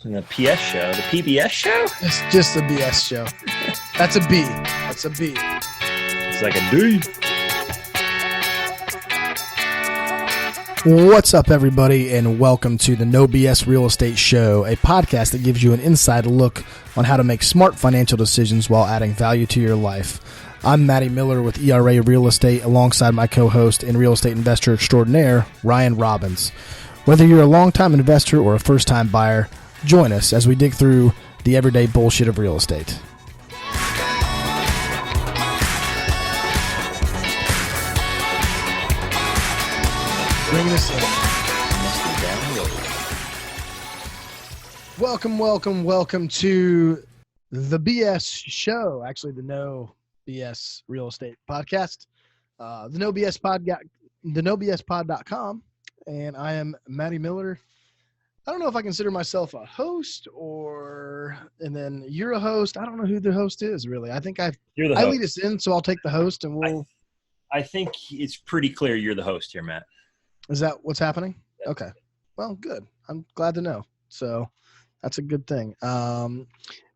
And the PS show, the PBS show? It's just a BS show. That's a B. That's a B. It's like a D. What's up, everybody, and welcome to the No BS Real Estate Show, a podcast that gives you an inside look on how to make smart financial decisions while adding value to your life. I'm Matty Miller with ERA Real Estate alongside my co-host and real estate investor extraordinaire, Ryan Robbins. Whether you're a long-time investor or a first-time buyer, join us as we dig through the everyday bullshit of real estate. Bringing us in. Welcome to the BS show. Actually, the No BS Real Estate Podcast. The No BS Pod, the NoBSPod.com, and I am Matty Miller. I don't know if I consider myself a host and then you're a host. I don't know who the host is really. I think I lead us in, so I'll take the host and we'll. I think it's pretty clear you're the host here, Matt. Is that what's happening? Okay. Well, good. I'm glad to know. So that's a good thing.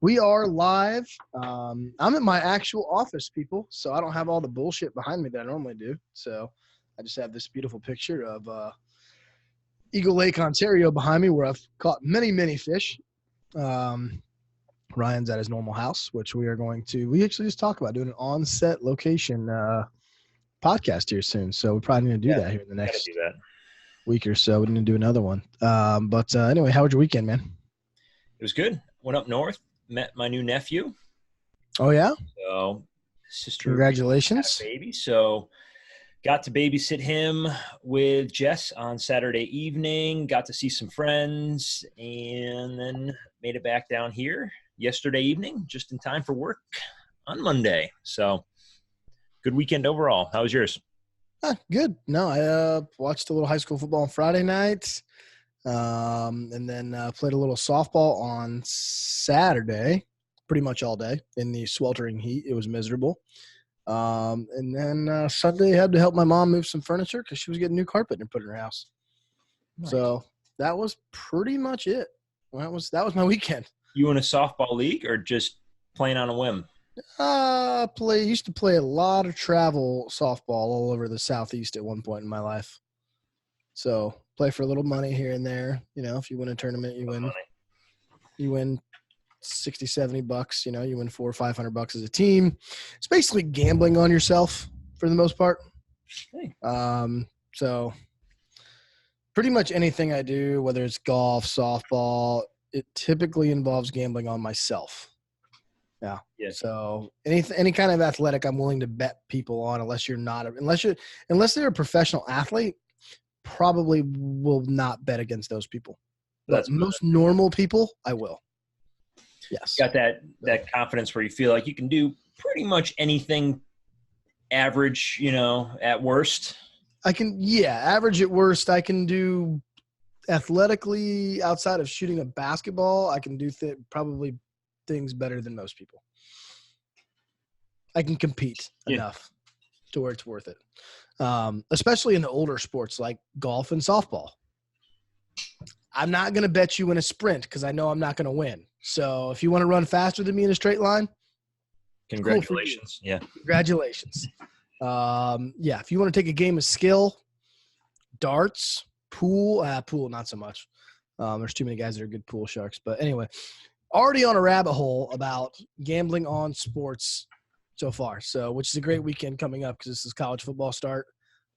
We are live. I'm at my actual office, people, so I don't have all the bullshit behind me that I normally do. So I just have this beautiful picture of Eagle Lake, Ontario behind me where I've caught many, many fish. Ryan's at his normal house, which we actually just talk about doing an on-set location podcast here soon. So we probably need to do that here in the next week or so. We need to do another one. But anyway, how was your weekend, man? It was good. Went up north, met my new nephew. Oh, yeah? So sister. Congratulations. Baby. So got to babysit him with Jess on Saturday evening, got to see some friends, and then made it back down here yesterday evening, just in time for work on Monday. So good weekend overall. How was yours? Good. No, I watched a little high school football on Friday night, and then played a little softball on Saturday, pretty much all day in the sweltering heat. It was miserable. And then Sunday I had to help my mom move some furniture because she was getting new carpet and put in her house. Nice. So that was pretty much it. That was my weekend. You in a softball league or just playing on a whim? Used to play a lot of travel softball all over the Southeast at one point in my life. So play for a little money here and there. You know, if you win a tournament, you win 60, 70 bucks, you know, you win $400 or $500 as a team. It's basically gambling on yourself for the most part. Hey. So pretty much anything I do, whether it's golf, softball, it typically involves gambling on myself. Yeah. Yes. So any kind of athletic I'm willing to bet people on, unless they're a professional athlete, probably will not bet against those people. But most normal people, I will. Yes. Got that confidence where you feel like you can do pretty much anything average, you know, at worst. Average at worst. I can do athletically outside of shooting a basketball. I can do probably things better than most people. I can compete enough to where it's worth it. Especially in the older sports like golf and softball. I'm not going to bet you in a sprint because I know I'm not going to win. So if you want to run faster than me in a straight line, congratulations. Cool. Yeah. Congratulations. If you want to take a game of skill, darts, pool, not so much. There's too many guys that are good pool sharks. But anyway, already on a rabbit hole about gambling on sports so far. So, which is a great weekend coming up because this is college football start.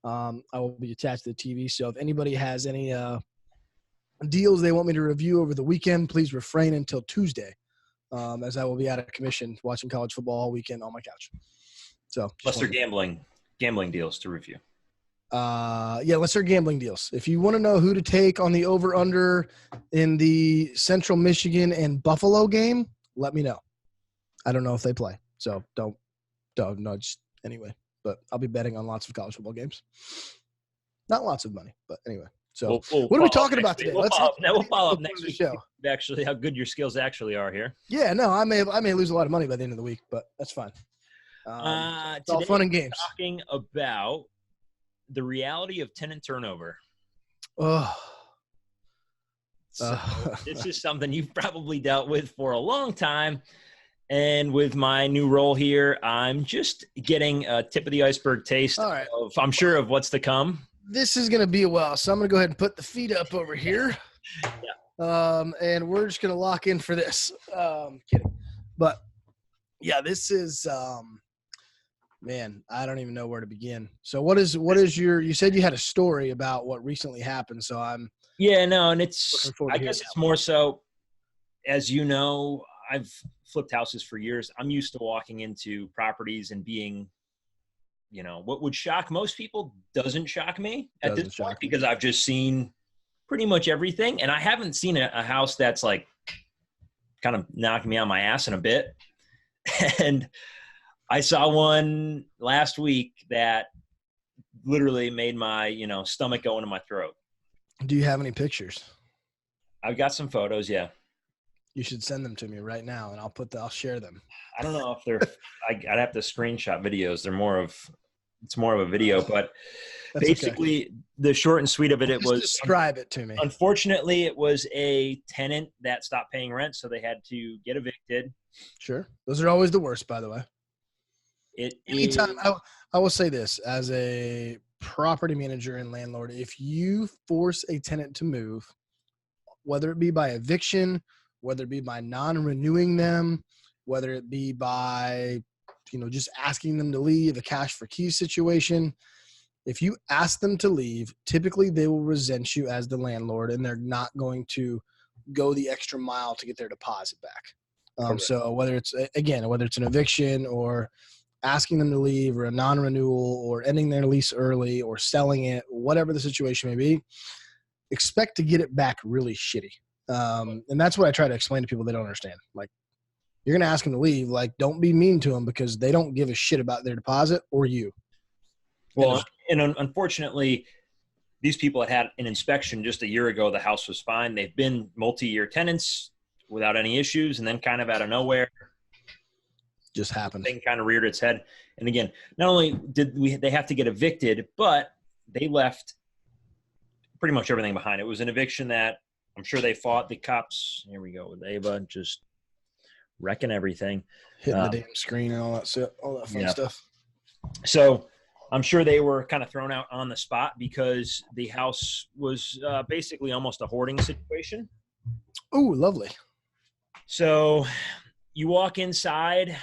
I will be attached to the TV. So if anybody has any deals they want me to review over the weekend, please refrain until Tuesday, as I will be out of commission watching college football all weekend on my couch. So plus they're gambling deals to review. Let's start gambling deals. If you want to know who to take on the over-under in the Central Michigan and Buffalo game, let me know. I don't know if they play, so don't nudge anyway. But I'll be betting on lots of college football games. Not lots of money, but anyway. So what are we talking about today? We'll follow up next week. Show. Actually, how good your skills actually are here. Yeah, no, I may lose a lot of money by the end of the week, but that's fine. It's all fun and games. Talking about the reality of tenant turnover. Oh, So this is something you've probably dealt with for a long time. And with my new role here, I'm just getting a tip of the iceberg taste All right. of, I'm sure, of what's to come. This is going to be a while, so I'm going to go ahead and put the feet up over here. And we're just going to lock in for this. Kidding. But, yeah, this is man, I don't even know where to begin. So what is you said you had a story about what recently happened, so I'm and it's, I guess it's more so, as you know, I've flipped houses for years. I'm used to walking into properties and being, what would shock most people doesn't shock me at this point because I've just seen pretty much everything. And I haven't seen a house that's like kind of knocked me on my ass in a bit. And I saw one last week that literally made my, stomach go into my throat. Do you have any pictures? I've got some photos. Yeah. You should send them to me right now, and I'll share them. I don't know if they're. I'd have to screenshot videos. It's more of a video, but That's basically okay. The short and sweet of it, Just describe it to me. Unfortunately, it was a tenant that stopped paying rent, so they had to get evicted. Sure, those are always the worst, by the way. Anytime I will say this as a property manager and landlord, if you force a tenant to move, whether it be by eviction, whether it be by non-renewing them, whether it be by, just asking them to leave, a cash for keys situation. If you ask them to leave, typically they will resent you as the landlord, and they're not going to go the extra mile to get their deposit back. So whether it's an eviction or asking them to leave or a non-renewal or ending their lease early or selling it, whatever the situation may be, expect to get it back really shitty. And that's what I try to explain to people they don't understand. Like, you're going to ask them to leave. Like, don't be mean to them because they don't give a shit about their deposit or you. Well, and unfortunately, these people had an inspection just a year ago. The house was fine. They've been multi-year tenants without any issues. And then kind of out of nowhere, just happened. Thing kind of reared its head. And again, not only did they have to get evicted, but they left pretty much everything behind. It was an eviction that I'm sure they fought the cops. Here we go with Ava, just wrecking everything. Hitting the damn screen and all that fun stuff. So I'm sure they were kind of thrown out on the spot because the house was basically almost a hoarding situation. Oh, lovely. So you walk inside,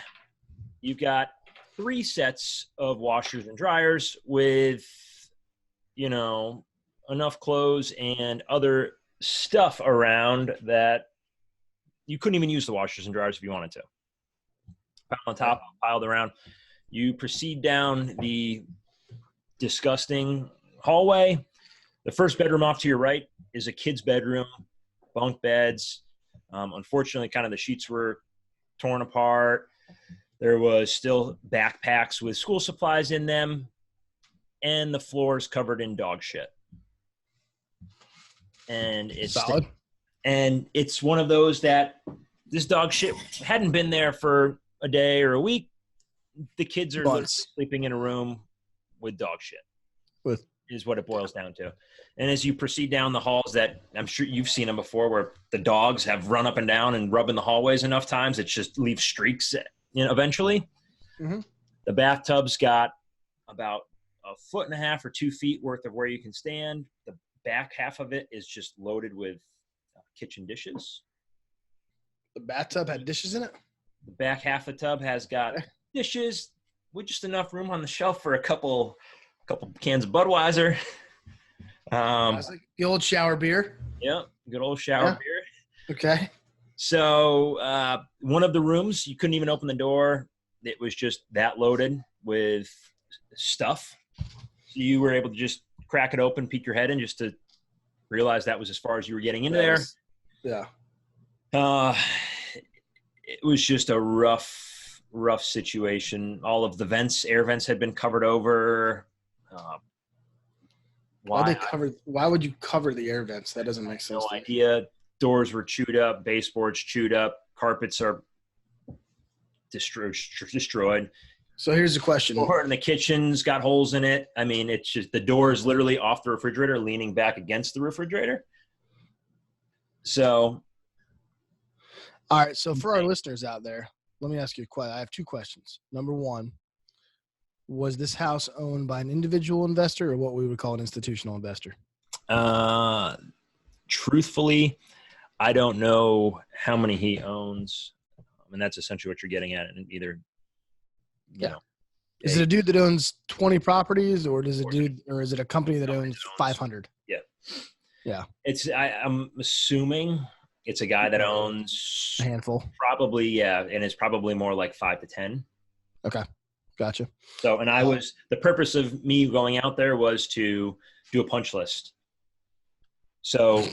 you've got 3 sets of washers and dryers with, enough clothes and other stuff around that you couldn't even use the washers and dryers if you wanted to. Piled on top, piled around. You proceed down the disgusting hallway. The first bedroom off to your right is a kid's bedroom, bunk beds. Unfortunately, kind of the sheets were torn apart. There was still backpacks with school supplies in them, and the floors covered in dog shit. And it's solid. And it's one of those that this dog shit hadn't been there for a day or a week. The kids are literally sleeping in a room with dog shit. Is what it boils down to. And as you proceed down the halls that I'm sure you've seen them before where the dogs have run up and down and rub in the hallways enough times, it just leaves streaks, eventually. Mm-hmm. The bathtub's got about 1.5 feet or 2 feet worth of where you can stand. The back half of it is just loaded with kitchen dishes. The bathtub had dishes in it? The back half of the tub has got dishes with just enough room on the shelf for a couple cans of Budweiser. Like the old shower beer. Yeah, good old shower beer. Okay. So one of the rooms, you couldn't even open the door. It was just that loaded with stuff. So you were able to just crack it open, peek your head in just to realize that was as far as you were getting into there. It was just a rough situation. All of the air vents had been covered over. Why would you cover the air vents? That doesn't make sense. No idea. Doors were chewed up, baseboards chewed up, carpets are destroyed. So here's the question. And the kitchen's got holes in it. I mean, it's just the door is literally off the refrigerator, leaning back against the refrigerator. So, All right. So for our listeners out there, let me ask you a question. I have two questions. Number one, was this house owned by an individual investor or what we would call an institutional investor? truthfully, I don't know how many he owns, and that's essentially what you're getting at. And either, you know, Is it a dude that owns 20 properties, or is it a company that owns 500? Yeah. Yeah. I'm assuming it's a guy that owns a handful. Probably, yeah, and it's probably more like 5 to 10. Okay. Gotcha. So, and the purpose of me going out there was to do a punch list. So,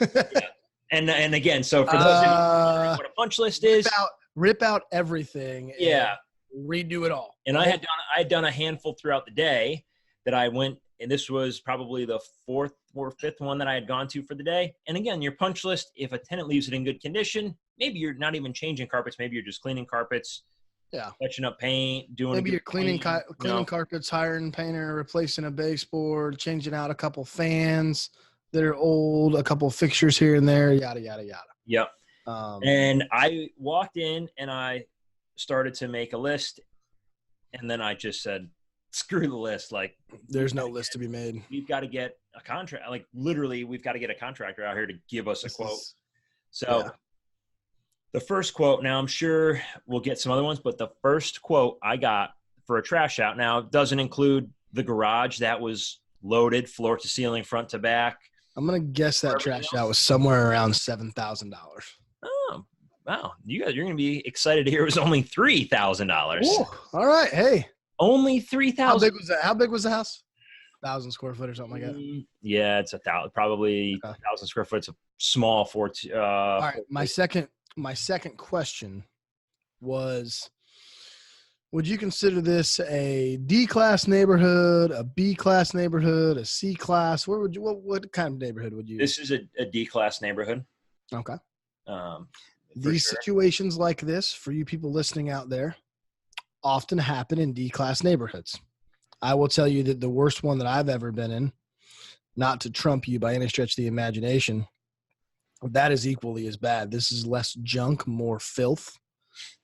yeah. And again, so for those of you wondering what a punch list is, rip out everything. Yeah. Redo it all. And I had done a handful throughout the day that I went, and this was probably the fourth or fifth one that I had gone to for the day. And again, your punch list, if a tenant leaves it in good condition, maybe you're not even changing carpets, maybe you're just cleaning carpets. Yeah. Touching up paint, doing maybe you're cleaning cleaning carpets, hiring a painter, replacing a baseboard, changing out a couple fans that are old, a couple fixtures here and there, yada yada yada. Yep. And I walked in and I started to make a list, and then I just said, screw the list. Like, there's no list to be made. We've got to get a contract. Like, literally, we've got to get a contractor out here to give us a quote. The first quote, now I'm sure we'll get some other ones, but the first quote I got for a trash out, now it doesn't include the garage that was loaded floor to ceiling, front to back. I'm going to guess that trash out was somewhere around $7,000. Oh, wow. You're going to be excited to hear it was only $3,000. All right. Hey. Only $3,000. How big was that? How big was the house? 1,000 square foot or something like that? Yeah, it's probably 1,000 square foot. It's a small all right. My second question was, would you consider this a D-class neighborhood, a B-class neighborhood, a C-class? What kind of neighborhood would you? This is a D-class neighborhood. Okay. These situations like this, for you people listening out there, often happen in D-class neighborhoods. I will tell you that the worst one that I've ever been in, not to trump you by any stretch of the imagination, that is equally as bad. This is less junk, more filth.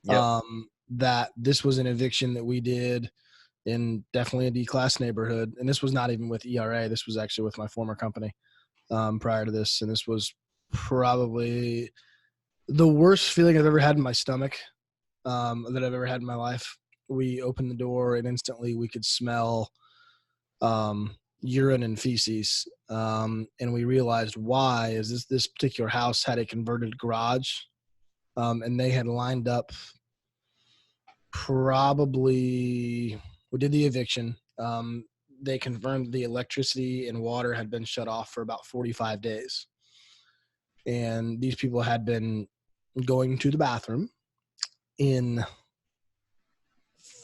Yep. That this was an eviction that we did in definitely a D-class neighborhood. And this was not even with ERA. This was actually with my former company prior to this. And this was probably the worst feeling I've ever had in my stomach that I've ever had in my life. We opened the door and instantly we could smell urine and feces. And we realized why is this particular house had a converted garage. And they had lined up we did the eviction. They confirmed the electricity and water had been shut off for about 45 days. And these people had been going to the bathroom in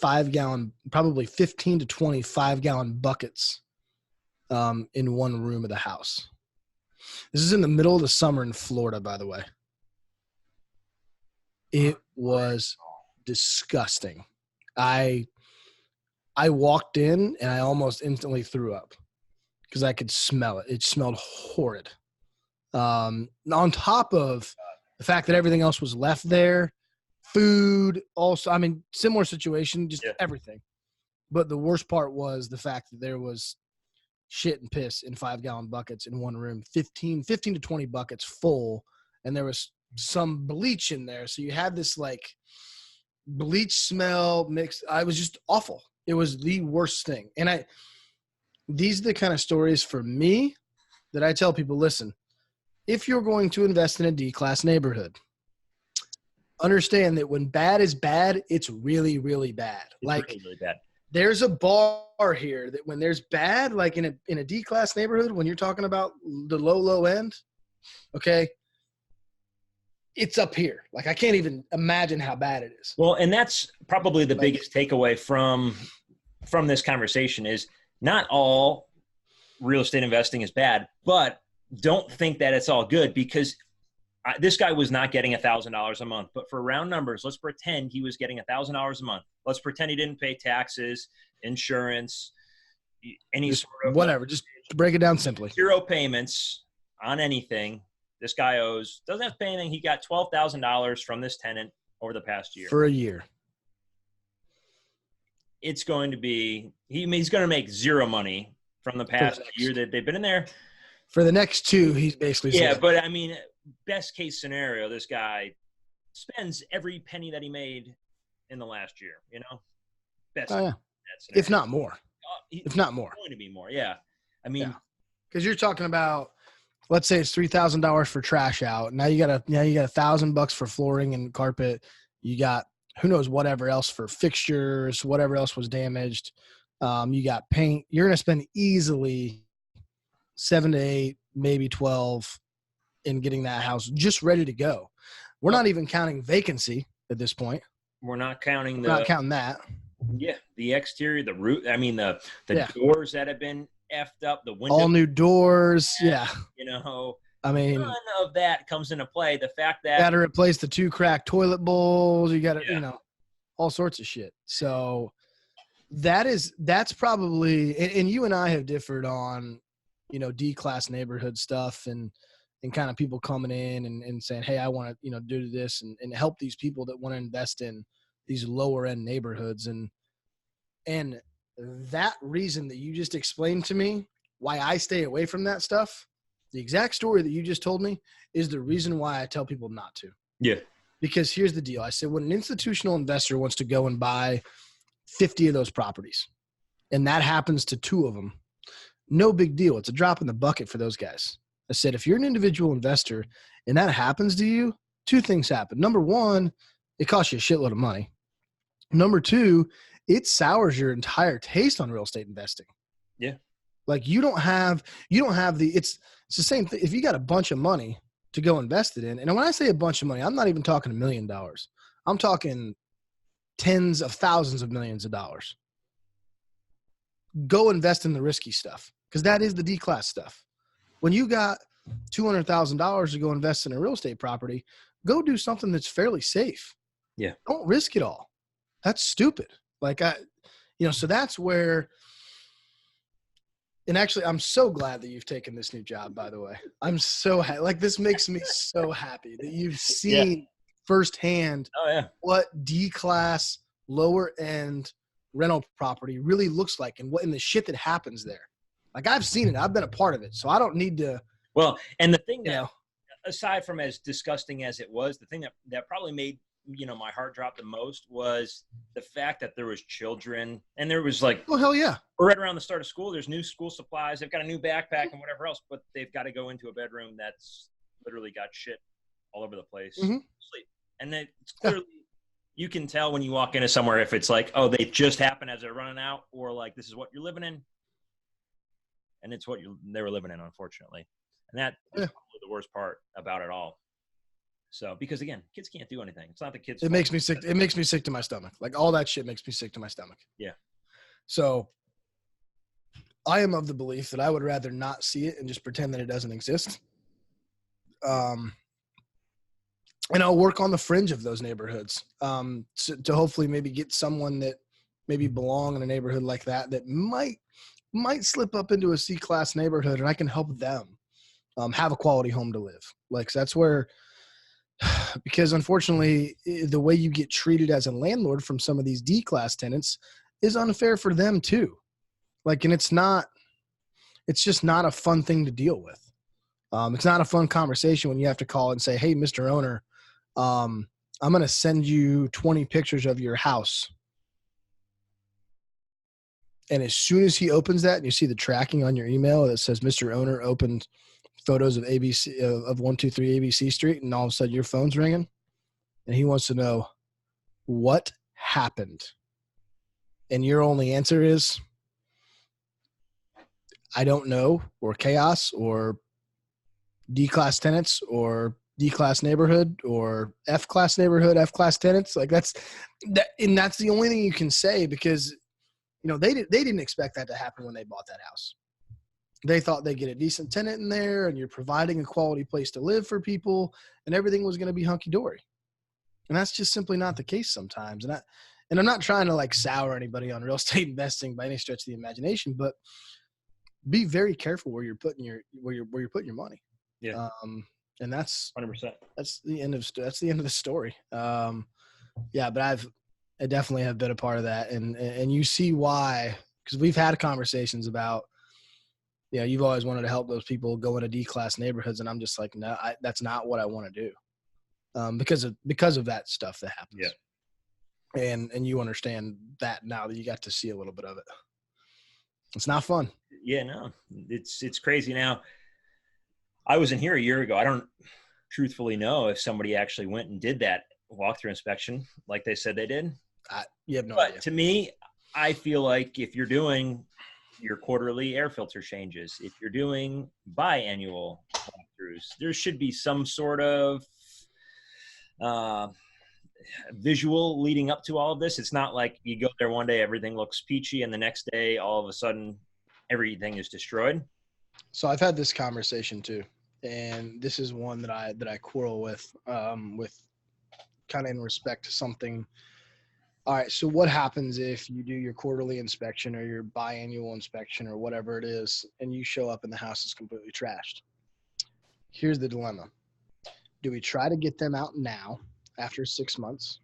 5-gallon, probably 15 to 20 5-gallon buckets in one room of the house. This is in the middle of the summer in Florida, by the way. It was disgusting. I walked in and I almost instantly threw up because I could smell it. It smelled horrid. On top of the fact that everything else was left there, food also, I mean, similar situation, just everything. But the worst part was the fact that there was shit and piss in 5-gallon buckets in one room, 15 to 20 buckets full. And there was some bleach in there. So you had this like bleach smell mixed. I was just awful. It was the worst thing. And these are the kind of stories for me that I tell people, listen, if you're going to invest in a D-class neighborhood, understand that when bad is bad, it's really, really bad. Really bad. There's a bar here that when there's bad, like in a D-class neighborhood, when you're talking about the low end, okay, it's up here. Like I can't even imagine how bad it is. Well, and that's probably the biggest takeaway from this conversation is not all real estate investing is bad, but don't think that it's all good because this guy was not getting $1,000 a month, but for round numbers, let's pretend he was getting $1,000 a month. Let's pretend he didn't pay taxes, insurance, any just sort of whatever. Just to break it down simply. 0 payments on anything. This guy doesn't have to pay anything. He got $12,000 from this tenant over the past year. For a year. It's going to be, he's going to make zero money from the past year that they've been in there. For the next 2, he's basically saying, but I mean, best case scenario, this guy spends every penny that he made in the last year, you know? Best if not more. If not more. It's going to be more, yeah. I mean, because you're talking about, let's say it's $3,000 for trash out. Now you got $1,000 for flooring and carpet. You got who knows whatever else for fixtures, whatever else was damaged. You got paint. You're going to spend easily 7 to 8, maybe 12 in getting that house just ready to go. We're not even counting vacancy at this point. We're not counting not counting that. Yeah, the exterior, the roof. I mean, the doors that have been effed up, the windows. All new doors. Yeah. You know, I mean, none of that comes into play. The fact that got to replace the 2 cracked toilet bowls. You got to, you know, all sorts of shit. So that's probably, and you and I have differed on, you know, D-class neighborhood stuff and kind of people coming in and saying, hey, I want to, you know, do this and help these people that want to invest in these lower end neighborhoods. And that reason that you just explained to me, why I stay away from that stuff, the exact story that you just told me is the reason why I tell people not to. Yeah. Because here's the deal. I said, when an institutional investor wants to go and buy 50 of those properties, and that happens to 2 of them, no big deal. It's a drop in the bucket for those guys. I said, if you're an individual investor and that happens to you, 2 things happen. Number 1, it costs you a shitload of money. Number 2, it sours your entire taste on real estate investing. Yeah. Like you don't have it's the same thing. If you got a bunch of money to go invest it in, and when I say a bunch of money, I'm not even talking $1 million. I'm talking tens of thousands of millions of dollars. Go invest in the risky stuff because that is the D-class stuff. When you got $200,000 to go invest in a real estate property, go do something that's fairly safe. Yeah. Don't risk it all. That's stupid. Like so that's where, and actually I'm so glad that you've taken this new job, by the way. I'm so this makes me so happy that you've seen firsthand what D-class lower end rental property really looks like and what in the shit that happens there. Like I've seen it. I've been a part of it. So I don't need to. Well, and the thing that, aside from as disgusting as it was, the thing that probably made, you know, my heart drop the most was the fact that there was children and there was like, oh, hell yeah. We're right around the start of school. There's new school supplies. They've got a new backpack and whatever else, but they've got to go into a bedroom that's literally got shit all over the place. Mm-hmm. Sleep. And it's clearly, you can tell when you walk into somewhere if it's like, oh, they just happen as they're running out, or like, this is what you're living in. And it's what they were living in, unfortunately. And that is probably the worst part about it all. So, because again, kids can't do anything. It's not the kids. It makes me sick. It makes me sick to my stomach. Like all that shit makes me sick to my stomach. Yeah. So I am of the belief that I would rather not see it and just pretend that it doesn't exist. And I'll work on the fringe of those neighborhoods to hopefully maybe get someone that maybe belong in a neighborhood like that might slip up into a C-class neighborhood, and I can help them have a quality home to live. Like, so that's where, because unfortunately, the way you get treated as a landlord from some of these D-class tenants is unfair for them too. Like, and it's just not a fun thing to deal with. It's not a fun conversation when you have to call and say, hey, Mr. Owner, I'm going to send you 20 pictures of your house. And as soon as he opens that and you see the tracking on your email that says Mr. Owner opened photos of ABC of 123 ABC Street, and all of a sudden your phone's ringing and he wants to know what happened. And your only answer is, I don't know, or chaos, or D-class tenants, or D-class neighborhood, or F-class neighborhood, F-class tenants. Like that's the only thing you can say, because you know, they didn't expect that to happen when they bought that house. They thought they'd get a decent tenant in there and you're providing a quality place to live for people and everything was going to be hunky-dory. And that's just simply not the case sometimes. And I'm not trying to like sour anybody on real estate investing by any stretch of the imagination, but be very careful where you're putting your money. Yeah. And that's 100%. that's the end of the story. Yeah, but I definitely have been a part of that, and you see why, because we've had conversations about, you've always wanted to help those people go into D-class neighborhoods, and I'm just like, no, that's not what I want to do, because of that stuff that happens. Yeah. And you understand that now that you got to see a little bit of it. It's not fun. Yeah, no, it's crazy. Now, I wasn't here a year ago. I don't truthfully know if somebody actually went and did that walkthrough inspection like they said they did. You have no But idea. to me, I feel like if you're doing your quarterly air filter changes, if you're doing biannual walkthroughs, there should be some sort of visual leading up to all of this. It's not like you go there one day, everything looks peachy, and the next day, all of a sudden, everything is destroyed. So I've had this conversation too, and this is one that I quarrel with kind of in respect to something. All right, so what happens if you do your quarterly inspection or your biannual inspection or whatever it is, and you show up and the house is completely trashed? Here's the dilemma. Do we try to get them out now after 6 months?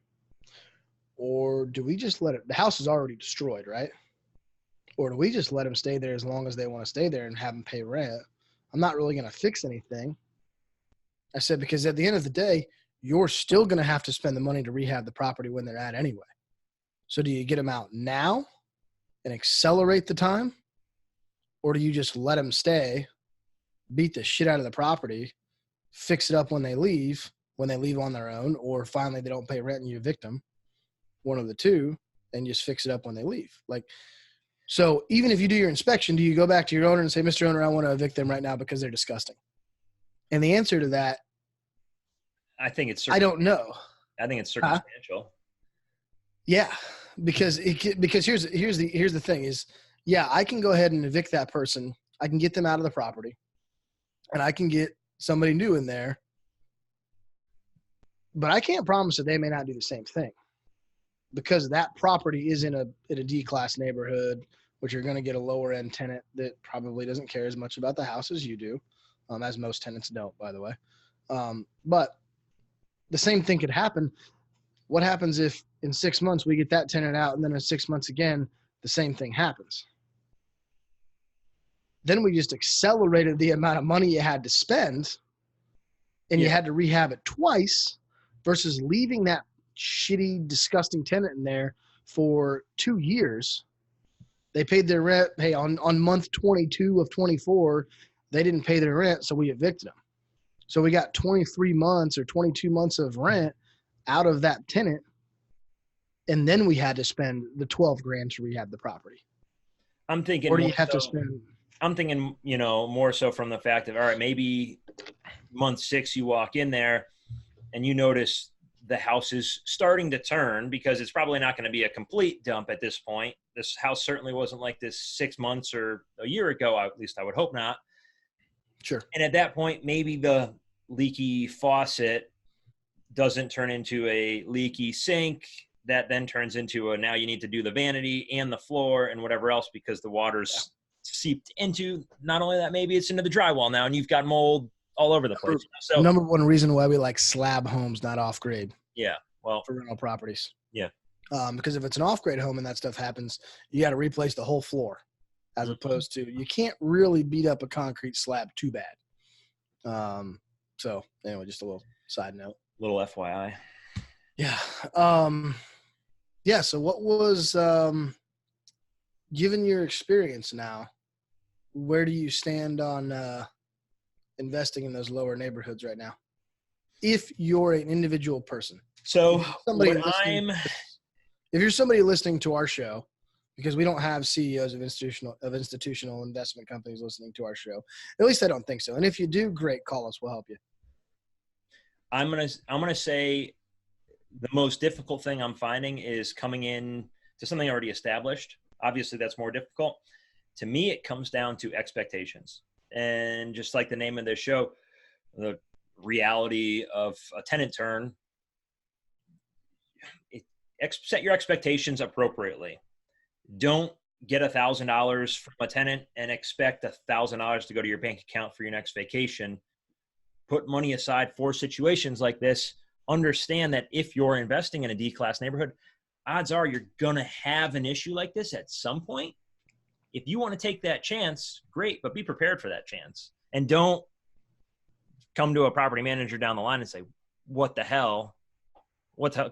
Or do we just let it, the house is already destroyed, right? Or do we just let them stay there as long as they want to stay there and have them pay rent? I'm not really going to fix anything. I said, because at the end of the day, you're still going to have to spend the money to rehab the property when they're at anyway. So do you get them out now and accelerate the time? Or do you just let them stay, beat the shit out of the property, fix it up when they leave on their own, or finally they don't pay rent and you evict them, one of the two, and just fix it up when they leave? Like, so even if you do your inspection, do you go back to your owner and say, Mr. Owner, I want to evict them right now because they're disgusting? And the answer to that, I think it's I don't know. I think it's circumstantial. Yeah, because here's the thing is, yeah, I can go ahead and evict that person. I can get them out of the property, and I can get somebody new in there. But I can't promise that they may not do the same thing, because that property is in a D-class neighborhood, which you're going to get a lower end tenant that probably doesn't care as much about the house as you do, as most tenants don't, by the way. But the same thing could happen. What happens if in 6 months we get that tenant out, and then in 6 months again, the same thing happens? Then we just accelerated the amount of money you had to spend, and you had to rehab it twice versus leaving that shitty, disgusting tenant in there for 2 years. They paid their rent. Hey, on month 22 of 24, they didn't pay their rent, so we evicted them. So we got 23 months or 22 months of rent out of that tenant, and then we had to spend the $12,000 to rehab the property. I'm thinking, or do you have to spend? I'm thinking, more so from the fact of, all right, maybe month 6 you walk in there and you notice the house is starting to turn, because it's probably not going to be a complete dump at this point. This house certainly wasn't like this 6 months or a year ago. At least I would hope not. Sure. And at that point, maybe the leaky faucet doesn't turn into a leaky sink that then turns into now you need to do the vanity and the floor and whatever else, because the water's seeped into, not only that, maybe it's into the drywall now and you've got mold all over the place. So number one reason why we like slab homes, not off grade. Yeah. Well, for rental properties. Yeah. Because if it's an off grade home and that stuff happens, you got to replace the whole floor, as opposed to, you can't really beat up a concrete slab too bad. So anyway, just a little side note. Little FYI. Yeah. Yeah. So what was, given your experience now, where do you stand on investing in those lower neighborhoods right now, if you're an individual person? So if you're somebody listening to our show, because we don't have CEOs of institutional investment companies listening to our show. At least I don't think so. And if you do, great, call us. We'll help you. I'm gonna say the most difficult thing I'm finding is coming in to something already established. Obviously, that's more difficult. To me, it comes down to expectations. And just like the name of this show, the reality of a tenant turn, set your expectations appropriately. Don't get $1,000 from a tenant and expect $1,000 to go to your bank account for your next vacation. put money aside for situations like this. Understand that if you're investing in a D-class neighborhood, odds are you're going to have an issue like this at some point. If you want to take that chance, great, but be prepared for that chance. And don't come to a property manager down the line and say, what the hell?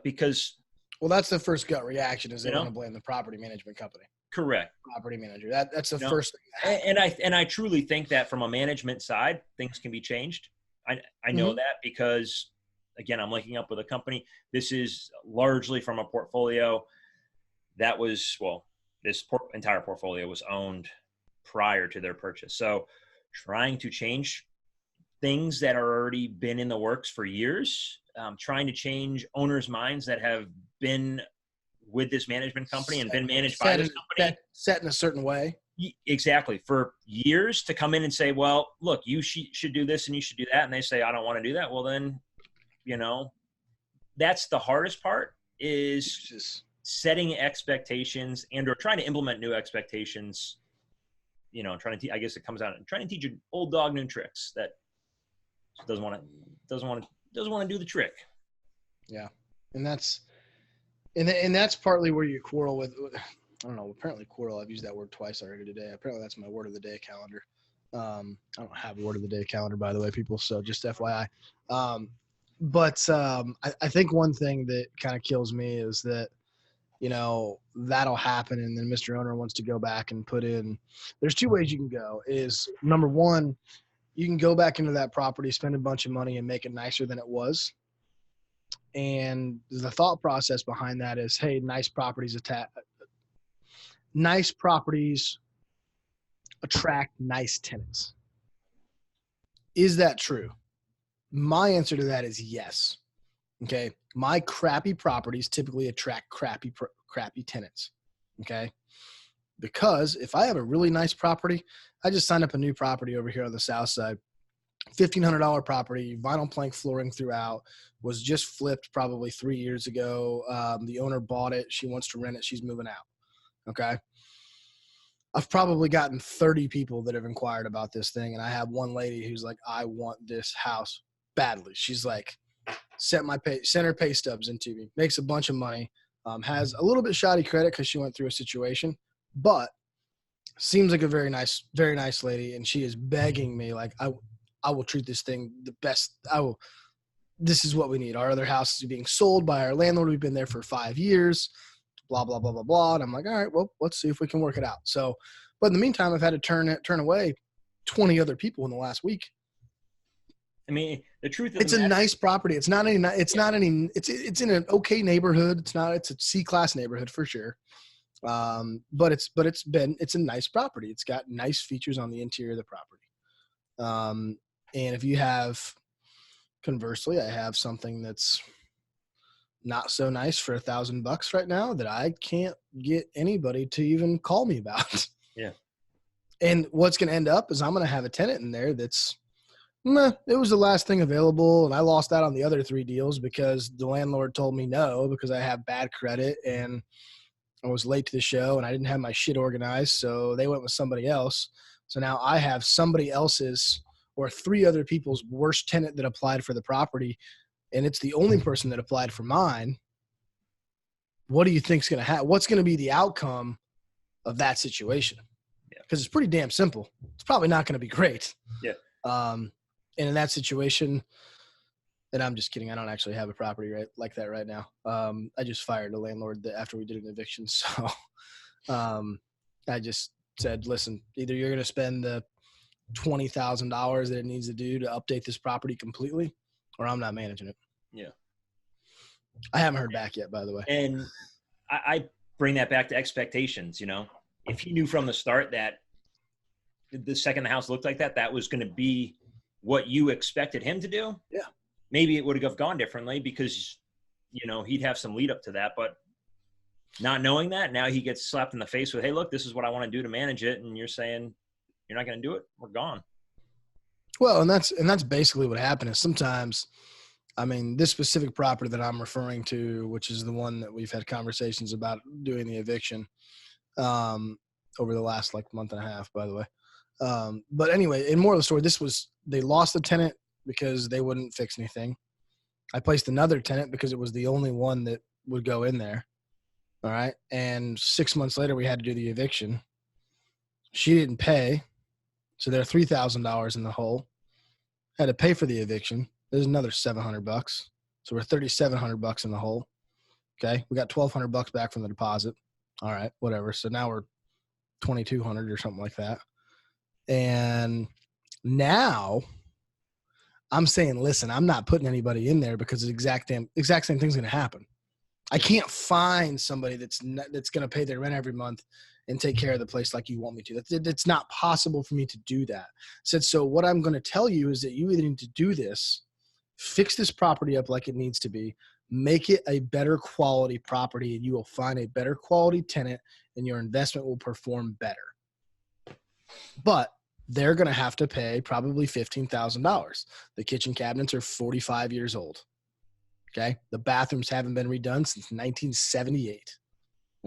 Because well, that's the first gut reaction is they want to blame the property management company. Correct. Property manager. That's the first thing. And I truly think that from a management side, things can be changed. I know that because, again, I'm linking up with a company. This is largely from a portfolio that was, well, this entire portfolio was owned prior to their purchase. So trying to change things that are already been in the works for years, trying to change owners' minds that have been with this management company and been managed by this company. Set in a certain way. Exactly. For years to come in and say, well, look, you should do this and you should do that. And they say, I don't want to do that. Well, then, that's the hardest part is just setting expectations and or trying to implement new expectations, trying to, I guess it comes out and trying to teach an old dog new tricks that doesn't want to do the trick. Yeah. And that's partly where you quarrel with, I don't know, apparently quarrel. I've used that word twice already today. Apparently that's my word of the day calendar. I don't have a word of the day calendar, by the way, people. So just FYI. But I think one thing that kind of kills me is that, that'll happen. And then Mr. Owner wants to go back and put in, there's two ways you can go is number one, you can go back into that property, spend a bunch of money and make it nicer than it was. And the thought process behind that is, hey, nice properties attract nice tenants. Is that true? My answer to that is yes. Okay. My crappy properties typically attract crappy tenants. Okay. Because if I have a really nice property, I just signed up a new property over here on the south side, $1,500 property, vinyl plank flooring throughout, was just flipped probably 3 years ago. The owner bought it. She wants to rent it. She's moving out. Okay. I've probably gotten 30 people that have inquired about this thing. And I have one lady who's like, I want this house badly. She's like, sent her pay stubs into me, makes a bunch of money, has a little bit shoddy credit because she went through a situation, but seems like a very nice lady. And she is begging me, like, I will treat this thing the best. This is what we need. Our other house is being sold by our landlord. We've been there for 5 years, blah, blah, blah, blah, blah. And I'm like, all right, well, let's see if we can work it out. So, but in the meantime, I've had to turn away 20 other people in the last week. I mean, the truth is, it's a nice property. It's in an okay neighborhood. It's a C-class neighborhood for sure. But it's a nice property. It's got nice features on the interior of the property. And if you have, conversely, I have something that's not so nice for $1,000 right now that I can't get anybody to even call me about. Yeah. And what's going to end up is I'm going to have a tenant in there that's, it was the last thing available. And I lost out on the other 3 deals because the landlord told me no, because I have bad credit and I was late to the show and I didn't have my shit organized. So they went with somebody else. So now I have somebody else's or 3 other people's worst tenant that applied for the property. And it's the only person that applied for mine. What do you think's going to happen? What's going to be the outcome of that situation? Because it's pretty damn simple. It's probably not going to be great. Yeah. And in that situation, and I'm just kidding. I don't actually have a property like that right now. I just fired a landlord after we did an eviction. So I just said, listen, either you're going to spend the $20,000 that it needs to do to update this property completely, or I'm not managing it. Yeah. I haven't heard back yet, by the way. And I bring that back to expectations. If he knew from the start that the second the house looked like that was going to be what you expected him to do. Yeah. Maybe it would have gone differently because, he'd have some lead up to that, but not knowing that, now he gets slapped in the face with, hey, look, this is what I want to do to manage it. And you're saying, you're not going to do it. We're gone. Well, and that's basically what happened is sometimes, I mean, this specific property that I'm referring to, which is the one that we've had conversations about doing the eviction, over the last month and a half, by the way. But anyway, in more of the story, they lost the tenant because they wouldn't fix anything. I placed another tenant because it was the only one that would go in there. All right. And 6 months later, we had to do the eviction. She didn't pay. So they're $3,000 in the hole. Had to pay for the eviction. There's another $700. So we're $3,700 in the hole. Okay. We got $1,200 back from the deposit. All right. Whatever. So now we're $2,200 or something like that. And now I'm saying, listen, I'm not putting anybody in there because the exact same thing's going to happen. I can't find somebody that's going to pay their rent every month and take care of the place like you want me to. It's not possible for me to do that. I said, so what I'm going to tell you is that you either need to do this, fix this property up like it needs to be, make it a better quality property, and you will find a better quality tenant and your investment will perform better. But they're going to have to pay probably $15,000. The kitchen cabinets are 45 years old. Okay. The bathrooms haven't been redone since 1978.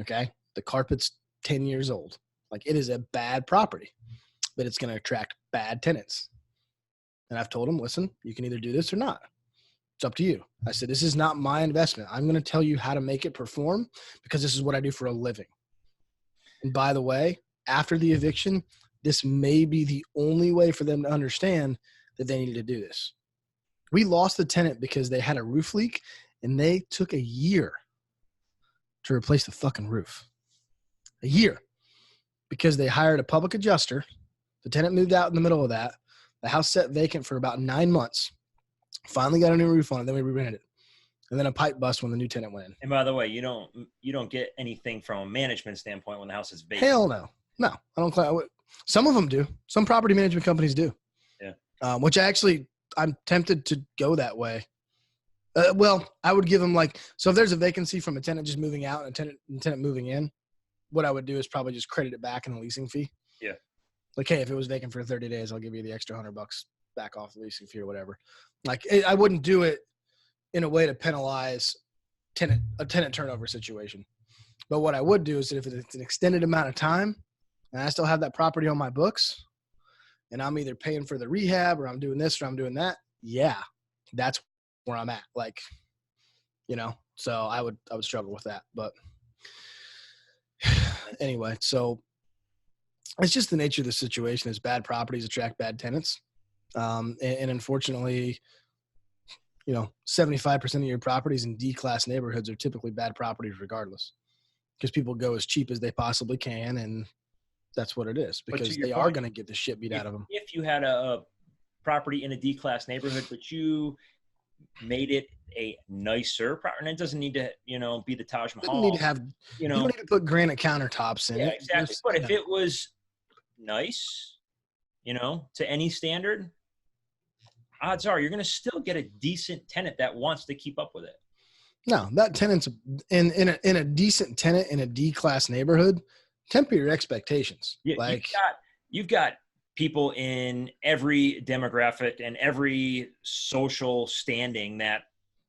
Okay. The carpet's 10 years old. Like, it is a bad property, but it's going to attract bad tenants. And I've told them, listen, you can either do this or not. It's up to you. I said, this is not my investment. I'm going to tell you how to make it perform because this is what I do for a living. And by the way, after the eviction, this may be the only way for them to understand that they needed to do this. We lost the tenant because they had a roof leak and they took a year to replace the fucking roof. A year. Because they hired a public adjuster. The tenant moved out in the middle of that. The house sat vacant for about 9 months. Finally got a new roof on it. Then we re-rented it. And then a pipe bust when the new tenant went in. And by the way, you don't get anything from a management standpoint when the house is vacant. Hell no. No, I don't. Some of them do. Some property management companies do. Yeah. Which I'm tempted to go that way. Well, I would give them so if there's a vacancy from a tenant just moving out and a tenant moving in, what I would do is probably just credit it back in the leasing fee. Yeah. Like, hey, if it was vacant for 30 days, I'll give you the extra $100 back off the leasing fee or whatever. I wouldn't do it in a way to penalize a tenant turnover situation. But what I would do is that if it's an extended amount of time and I still have that property on my books and I'm either paying for the rehab or I'm doing this or I'm doing that, yeah, that's where I'm at. So I would struggle with that. But anyway, so it's just the nature of the situation is bad properties attract bad tenants. And unfortunately, 75% of your properties in D-class neighborhoods are typically bad properties regardless because people go as cheap as they possibly can. And that's what it is because they are going to get the shit beat out of them. If you had a property in a D-class neighborhood, but you made it a nicer property, and it doesn't need to, be the Taj Mahal. You don't need to have, you don't need to put granite countertops in it. Yeah, exactly. But if it was nice, to any standard, odds are you're going to still get a decent tenant that wants to keep up with it. No, that tenant's in a decent tenant in a D-class neighborhood. Temper your expectations. Yeah, you've got people in every demographic and every social standing that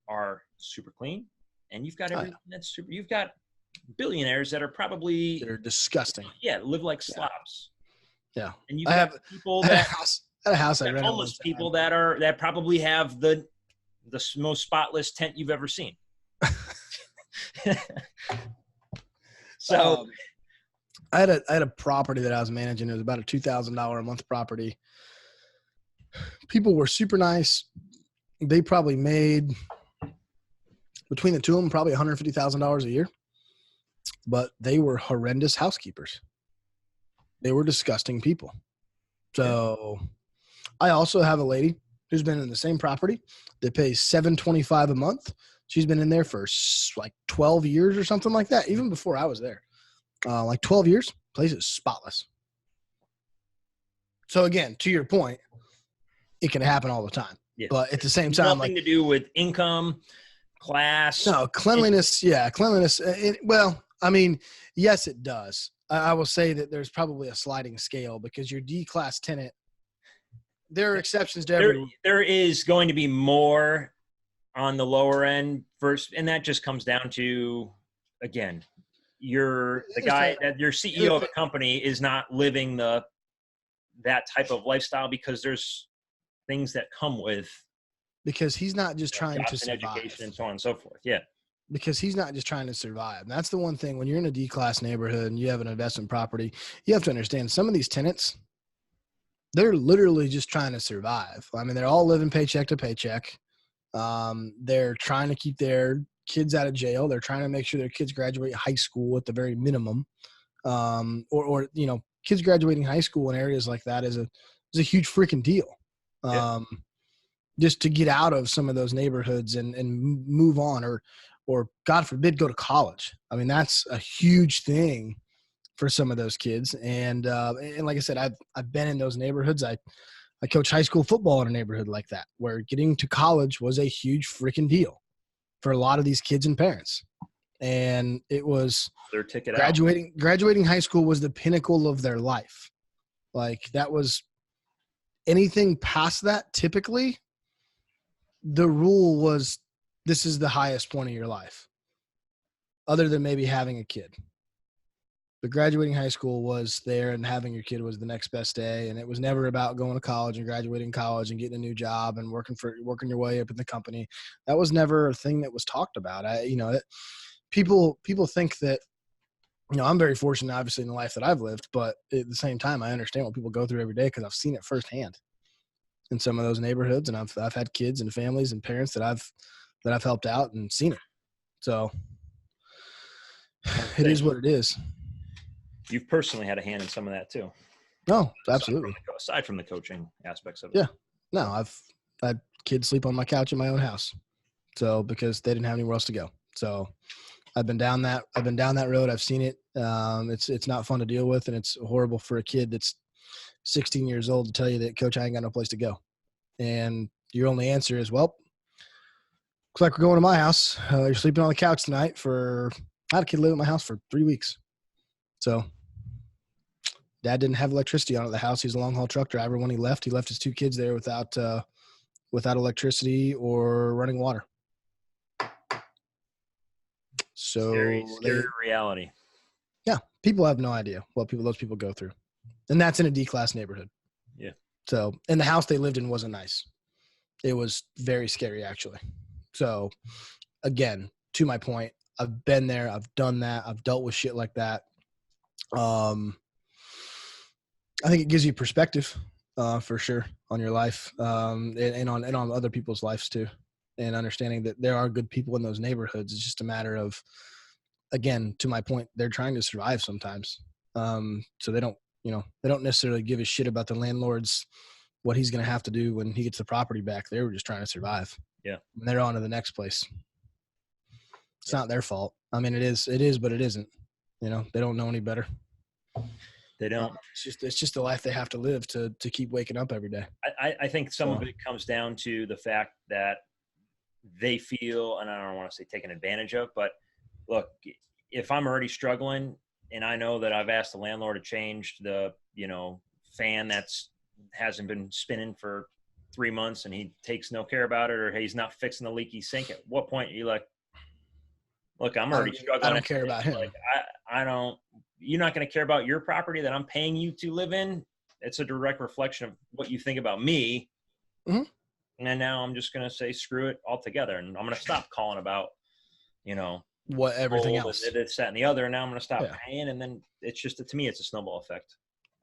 are super clean, and you've got everything that's super. You've got billionaires that are probably that are disgusting. Yeah, live like slobs. Yeah, and you have people that at a house I rented. Homeless people that probably have the most spotless tent you've ever seen. So. I had a property that I was managing. It was about a $2,000 a month property. People were super nice. They probably made, between the two of them, probably $150,000 a year. But they were horrendous housekeepers. They were disgusting people. So I also have a lady who's been in the same property that pays $725 a month. She's been in there for 12 years or something like that, even before I was there. 12 years, place is spotless. So again, to your point, it can happen all the time. Yeah. But at the same time, nothing to do with income, class. No, cleanliness. Cleanliness. Yes, it does. I will say that there's probably a sliding scale because your D-class tenant, there are exceptions to every. There is going to be more on the lower end first, and that just comes down to, again, your CEO of a company is not living that type of lifestyle because there's things that come with because he's not just trying to jobs and survive. education and so on and so forth. Yeah. Because he's not just trying to survive. And that's the one thing when you're in a D-class neighborhood and you have an investment property, you have to understand some of these tenants, they're literally just trying to survive. I mean, they're all living paycheck to paycheck. They're trying to keep their kids out of jail. They're trying to make sure their kids graduate high school at the very minimum. Or kids graduating high school in areas like that is a huge freaking deal. Yeah. Just to get out of some of those neighborhoods and move on, or God forbid, go to college. I mean, that's a huge thing for some of those kids. And like I said, I've been in those neighborhoods. I coached high school football in a neighborhood like that, where getting to college was a huge freaking deal for a lot of these kids and parents. And it was Their ticket graduating high school was the pinnacle of their life. Like, that was anything past that. Typically, the rule was, this is the highest point of your life, other than maybe having a kid. But graduating high school was there, and having your kid was the next best day. And it was never about going to college and graduating college and getting a new job and working your way up in the company. That was never a thing that was talked about. People think that, I'm very fortunate, obviously, in the life that I've lived, but at the same time, I understand what people go through every day because I've seen it firsthand in some of those neighborhoods, and I've had kids and families and parents that I've helped out and seen it. So it is what it is. You've personally had a hand in some of that too. No, absolutely. Aside from the coaching aspects of it. Yeah. No, I've had kids sleep on my couch in my own house. So, because they didn't have anywhere else to go. So I've been down that road. I've seen it. It's not fun to deal with, and it's horrible for a kid that's 16 years old to tell you that, coach, I ain't got no place to go. And your only answer is, well, looks like we're going to my house. You're sleeping on the couch tonight. I had a kid live at my house for 3 weeks. So dad didn't have electricity on at the house. He's a long haul truck driver. When he left his 2 kids there without electricity or running water. So scary reality. Yeah. People have no idea what those people go through. And that's in a D-class neighborhood. Yeah. So, and the house they lived in wasn't nice. It was very scary, actually. So, again, to my point, I've been there. I've done that. I've dealt with shit like that. I think it gives you perspective, for sure, on your life, and on other people's lives too, and understanding that there are good people in those neighborhoods. It's just a matter of, again, to my point, they're trying to survive sometimes. So they don't necessarily give a shit about the landlord's, what he's going to have to do when he gets the property back. They were just trying to survive. Yeah. And they're on to the next place. It's not their fault. I mean, it is, but it isn't. They don't know any better. They don't. It's just the life they have to live to keep waking up every day. I think some of it comes down to the fact that they feel, and I don't want to say taken advantage of, but look, if I'm already struggling and I know that I've asked the landlord to change the, fan hasn't been spinning for 3 months and he takes no care about it, or he's not fixing the leaky sink, at what point are you like, look, I'm already struggling. I don't care about him. Like, you're not going to care about your property that I'm paying you to live in. It's a direct reflection of what you think about me. Mm-hmm. And now I'm just going to say, screw it altogether. And I'm going to stop calling about, what everything else, this, that, and the other. And now I'm going to stop paying. And then it's just, to me, it's a snowball effect.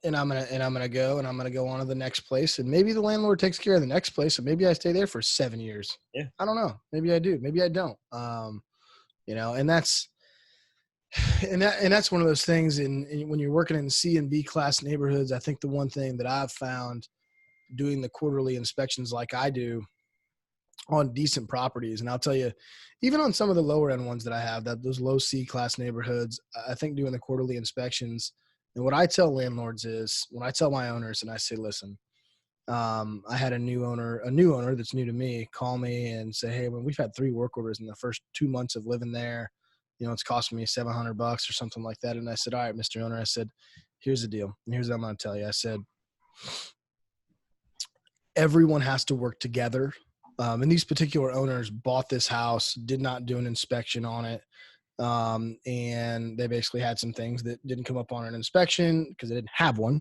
And I'm going to go on to the next place. And maybe the landlord takes care of the next place. And maybe I stay there for 7 years. Yeah. I don't know. Maybe I do. Maybe I don't. And that's one of those things when you're working in C and B class neighborhoods. I think the one thing that I've found doing the quarterly inspections like I do on decent properties, and I'll tell you, even on some of the lower end ones that I have, those low C class neighborhoods, I think doing the quarterly inspections, and what I tell landlords is, when I tell my owners and I say, listen, I had a new owner that's new to me call me and say, hey, when we've had 3 work orders in the first 2 months of living there, it's costing me $700 or something like that. And I said, all right, Mr. Owner, I said, here's the deal. And here's what I'm going to tell you. I said, everyone has to work together. And these particular owners bought this house, did not do an inspection on it. And they basically had some things that didn't come up on an inspection because they didn't have one,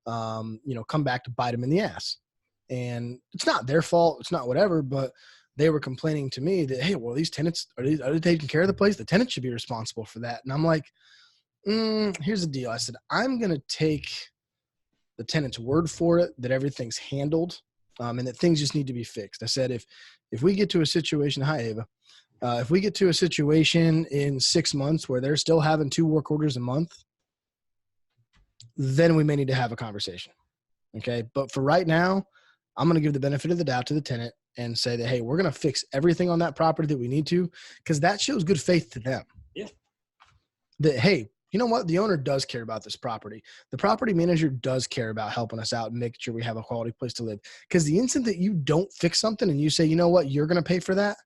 come back to bite them in the ass. And it's not their fault. It's not whatever, but they were complaining to me that, hey, well, these tenants, are they taking care of the place? The tenant should be responsible for that. And I'm like, here's the deal. I said, I'm going to take the tenant's word for it that everything's handled and that things just need to be fixed. I said, if we get to a situation, hi, Ava, if we get to a situation in 6 months where they're still having 2 work orders a month, then we may need to have a conversation. Okay. But for right now, I'm going to give the benefit of the doubt to the tenant and say that, hey, we're going to fix everything on that property that we need to, because that shows good faith to them. Yeah. That, hey, you know what? The owner does care about this property. The property manager does care about helping us out and making sure we have a quality place to live. Because the instant that you don't fix something and you say, you know what, you're going to pay for that,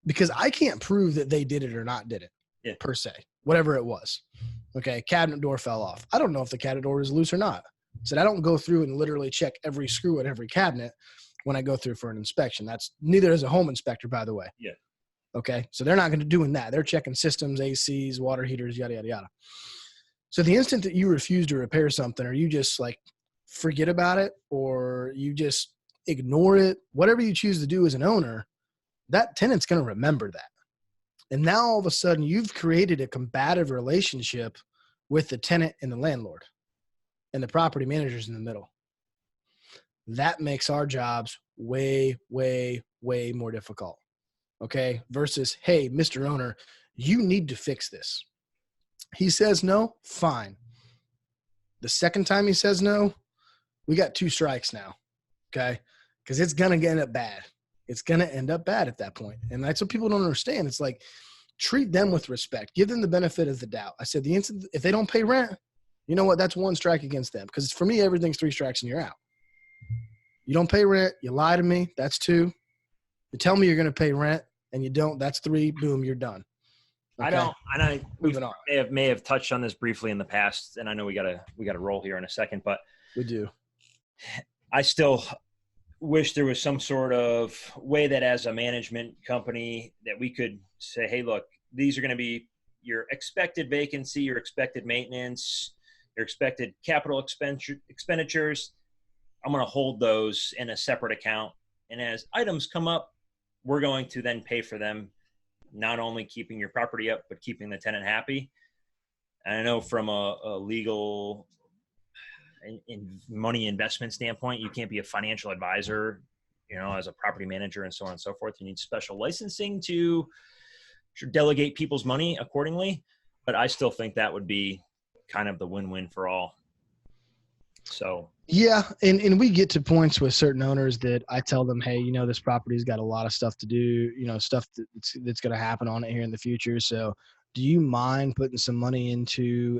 because I can't prove that they did it or not did it, per se, whatever it was. Okay, cabinet door fell off. I don't know if the cabinet door is loose or not. So I don't go through and literally check every screw at every cabinet when I go through for an inspection. That's neither is a home inspector, by the way. Yeah. Okay, so they're not going to doing that. They're checking systems, ACs, water heaters, yada, yada, yada. So the instant that you refuse to repair something, or you just like forget about it, or you just ignore it, whatever you choose to do as an owner, that tenant's going to remember that. And now all of a sudden you've created a combative relationship with the tenant and the landlord, and the property manager's in the middle. That makes our jobs way, way, way more difficult. Okay. Versus, hey, Mr. Owner, you need to fix this. He says no, fine. The second time he says no, we got 2 strikes now. Okay. Because it's going to end up bad. It's going to end up bad at that point. And that's what people don't understand. It's like, treat them with respect. Give them the benefit of the doubt. I said, the instant, if they don't pay rent, you know what? That's 1 strike against them. Because for me, everything's 3 strikes and you're out. You don't pay rent, you lie to me, that's 2. You tell me you're going to pay rent and you don't, that's 3. Boom, you're done. Okay? We may have touched on this briefly in the past, and I know we gotta roll here in a second, but we do. I still wish there was some sort of way that as a management company that we could say, hey, look, these are going to be your expected vacancy, your expected maintenance, your expected capital expenditures. I'm going to hold those in a separate account. And as items come up, we're going to then pay for them, not only keeping your property up, but keeping the tenant happy. And I know from a legal in money investment standpoint, you can't be a financial advisor, as a property manager and so on and so forth. You need special licensing to delegate people's money accordingly. But I still think that would be kind of the win-win for all. So yeah, and we get to points with certain owners that I tell them, hey, this property's got a lot of stuff to do, stuff that's going to happen on it here in the future. So do you mind putting some money into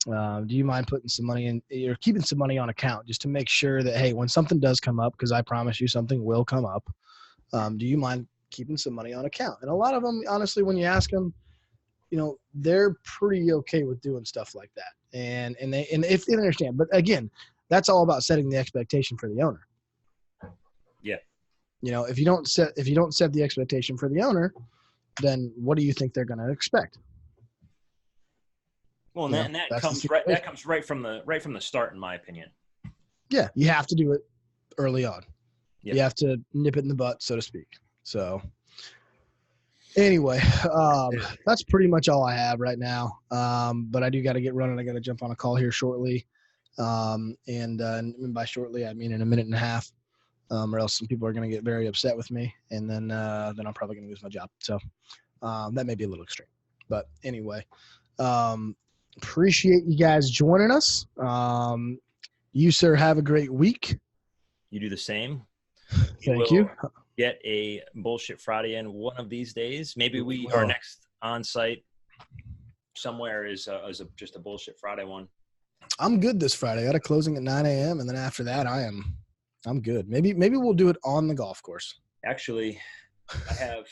do you mind putting some money in, or keeping some money on account just to make sure that, hey, when something does come up, because I promise you something will come up, do you mind keeping some money on account? And a lot of them, honestly, when you ask them, they're pretty okay with doing stuff like that. And if they understand, but again, that's all about setting the expectation for the owner. Yeah. If you don't set the expectation for the owner, then what do you think they're going to expect? Well, and that comes right from the start, in my opinion. Yeah, you have to do it early on. Yep. You have to nip it in the butt, so to speak. So anyway, that's pretty much all I have right now. But I do got to get running. I got to jump on a call here shortly. And by shortly, I mean in a minute and a half, or else some people are going to get very upset with me. And then I'm probably going to lose my job. So that may be a little extreme. But anyway, appreciate you guys joining us. You, sir, have a great week. You do the same. Thank you. Get a Bullshit Friday in one of these days. Maybe our next on-site somewhere is just a Bullshit Friday one. I'm good this Friday. I got a closing at 9 a.m. and then after that, I'm good. Maybe we'll do it on the golf course. Actually, I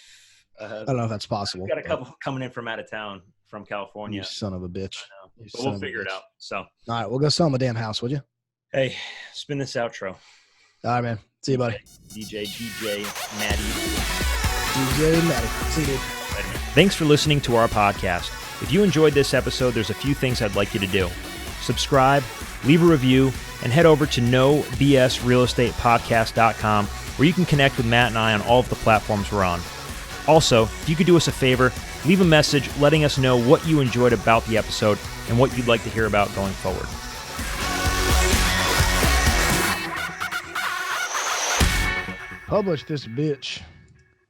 don't know if that's possible. I've got a couple coming in from out of town, from California. You son of a bitch. But we'll figure it out. So, all right, we'll go sell them a damn house, would you? Hey, spin this outro. All right, man. See you, buddy. DJ Maddie. DJ Maddie. See you, dude. Thanks for listening to our podcast. If you enjoyed this episode, there's a few things I'd like you to do. Subscribe, leave a review, and head over to nobsrealestatepodcast.com, where you can connect with Matt and I on all of the platforms we're on. Also, if you could do us a favor, leave a message letting us know what you enjoyed about the episode and what you'd like to hear about going forward. Publish this bitch.